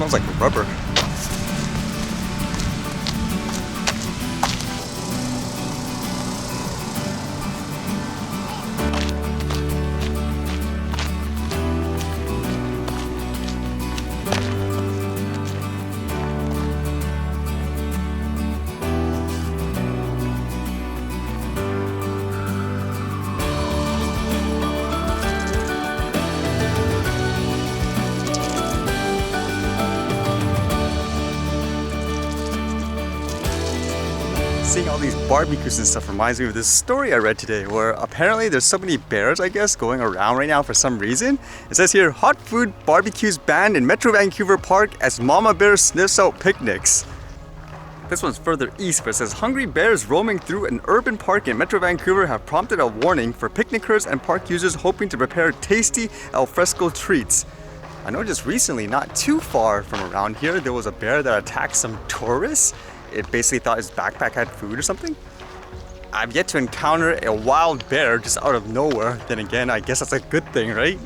smells like rubber. Seeing all these barbecues and stuff reminds me of this story I read today where apparently there's so many bears, I guess, going around right now for some reason. It says here, hot food barbecues banned in Metro Vancouver Park as mama bear sniffs out picnics. This one's further east, but it says hungry bears roaming through an urban park in Metro Vancouver have prompted a warning for picnickers and park users hoping to prepare tasty alfresco treats. I know just recently, not too far from around here, there was a bear that attacked some tourists. It basically thought his backpack had food or something. I've yet to encounter a wild bear just out of nowhere. Then again, I guess that's a good thing, right?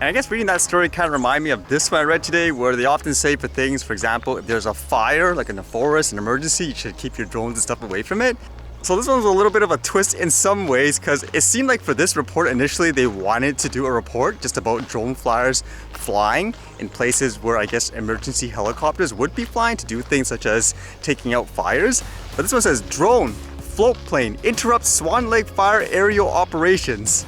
And I guess reading that story kind of reminded me of this one I read today, where they often say for things, for example, if there's a fire, like in the forest, an emergency, you should keep your drones and stuff away from it. So this one was a little bit of a twist in some ways, because it seemed like for this report initially they wanted to do a report just about drone flyers flying in places where I guess emergency helicopters would be flying to do things such as taking out fires. But this one says drone, float plane, interrupts Swan Lake fire aerial operations.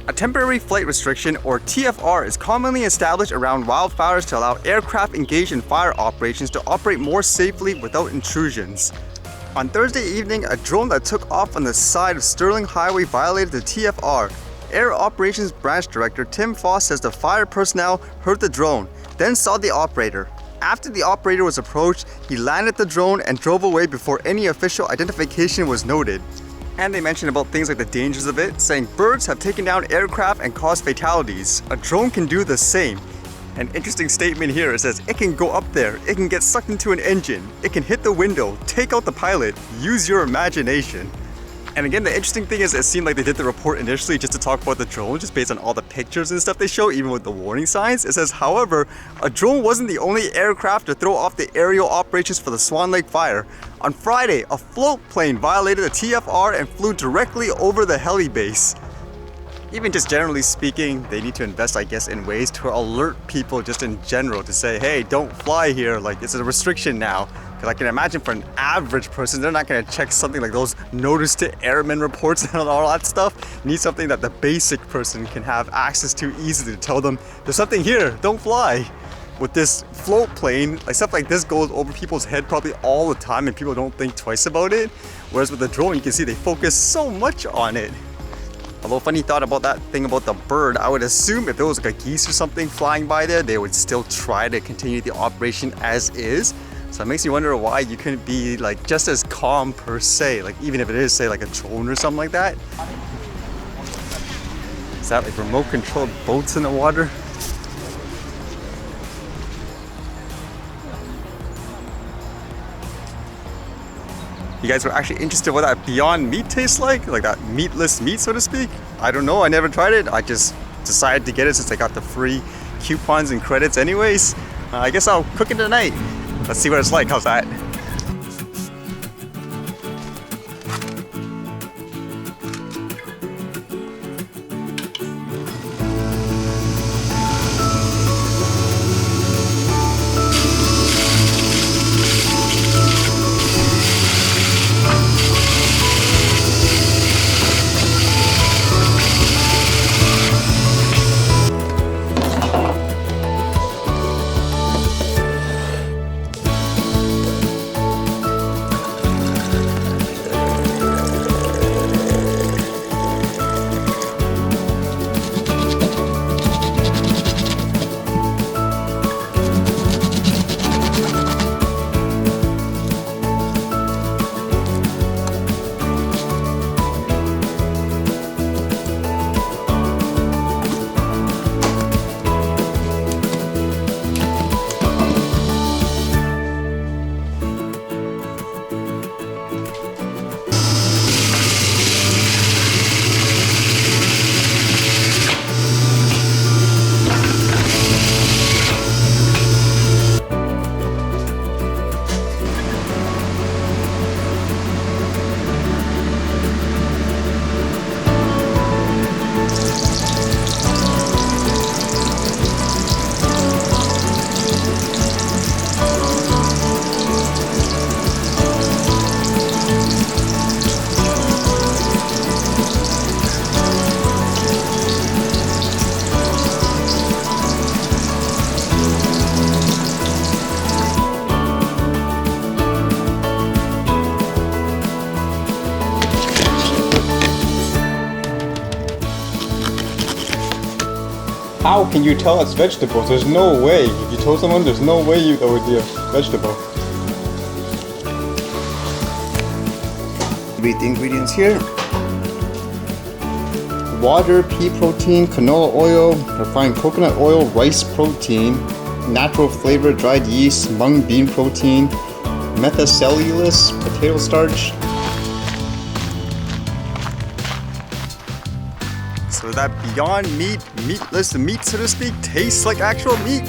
A temporary flight restriction, or TFR, is commonly established around wildfires to allow aircraft engaged in fire operations to operate more safely without intrusions. On Thursday evening, a drone that took off on the side of Sterling Highway violated the TFR. Air Operations Branch Director Tim Foss says the fire personnel heard the drone, then saw the operator. After the operator was approached, he landed the drone and drove away before any official identification was noted. And they mentioned about things like the dangers of it, saying birds have taken down aircraft and caused fatalities. A drone can do the same. An interesting statement here, it says it can go up there, it can get sucked into an engine, it can hit the window, take out the pilot, use your imagination. And again, the interesting thing is it seemed like they did the report initially just to talk about the drone, just based on all the pictures and stuff they show, even with the warning signs. It says, however, a drone wasn't the only aircraft to throw off the aerial operations for the Swan Lake fire. On Friday, a float plane violated the TFR and flew directly over the heli base. Even just generally speaking, they need to invest, I guess, in ways to alert people just in general to say, hey, don't fly here, like it's a restriction now. Because I can imagine for an average person, they're not going to check something like those notice to airmen reports and all that stuff. Need something that the basic person can have access to easily to tell them, there's something here, don't fly. With this float plane, like stuff like this goes over people's head probably all the time and people don't think twice about it. Whereas with the drone, you can see they focus so much on it. Although funny thought about that thing about the bird, I would assume if there was like a geese or something flying by there, they would still try to continue the operation as is. So it makes me wonder why you couldn't be like just as calm per se, like even if it is say like a drone or something like that. Is that like remote controlled boats in the water? You guys were actually interested in what that Beyond Meat tastes like that meatless meat, so to speak? I don't know, I never tried it. I just decided to get it since I got the free coupons and credits anyways. I guess I'll cook it tonight. Let's see what it's like, how's that? How can you tell it's vegetables? There's no way. If you told someone, there's no way that would be a vegetable. Read the ingredients here. Water, pea protein, canola oil, refined coconut oil, rice protein, natural flavor, dried yeast, mung bean protein, methacellulose, potato starch. So that Beyond Meat, meatless meat, so to speak, tastes like actual meat?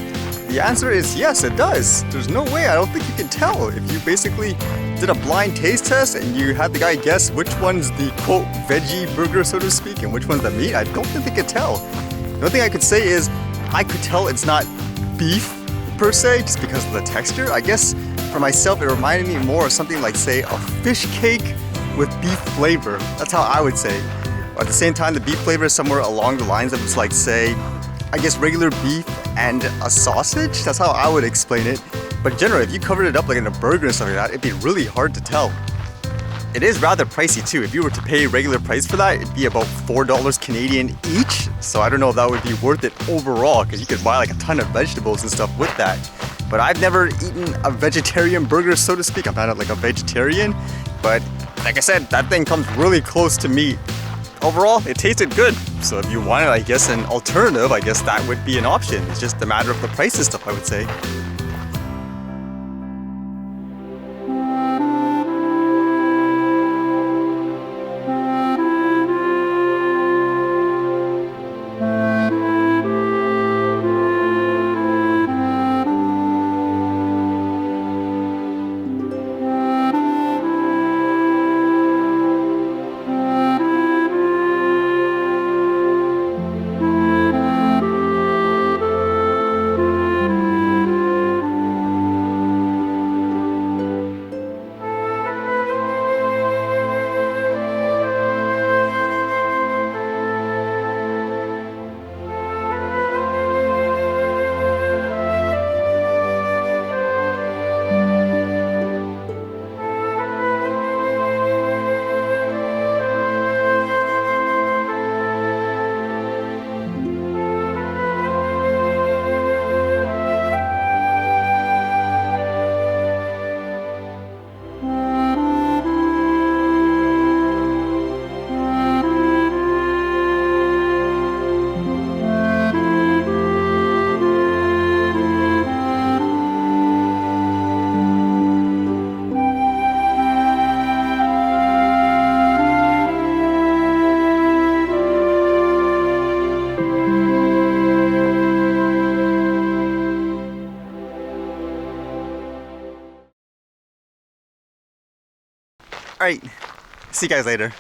The answer is yes, it does. There's no way, I don't think you can tell. If you basically did a blind taste test and you had the guy guess which one's the quote veggie burger, so to speak, and which one's the meat, I don't think they could tell. The only thing I could say is I could tell it's not beef per se, just because of the texture. I guess for myself, it reminded me more of something like, say, a fish cake with beef flavor. That's how I would say. Or at the same time, the beef flavor is somewhere along the lines of it's like, say, I guess regular beef and a sausage. That's how I would explain it. But generally, if you covered it up like in a burger and stuff like that, it'd be really hard to tell. It is rather pricey too. If you were to pay regular price for that, it'd be about $4 Canadian each. So I don't know if that would be worth it overall, because you could buy like a ton of vegetables and stuff with that. But I've never eaten a vegetarian burger, so to speak. I'm not like a vegetarian, but like I said, that thing comes really close to meat. Overall, it tasted good. So if you wanted, I guess, an alternative, I guess that would be an option. It's just a matter of the price and stuff, I would say. Alright, see you guys later.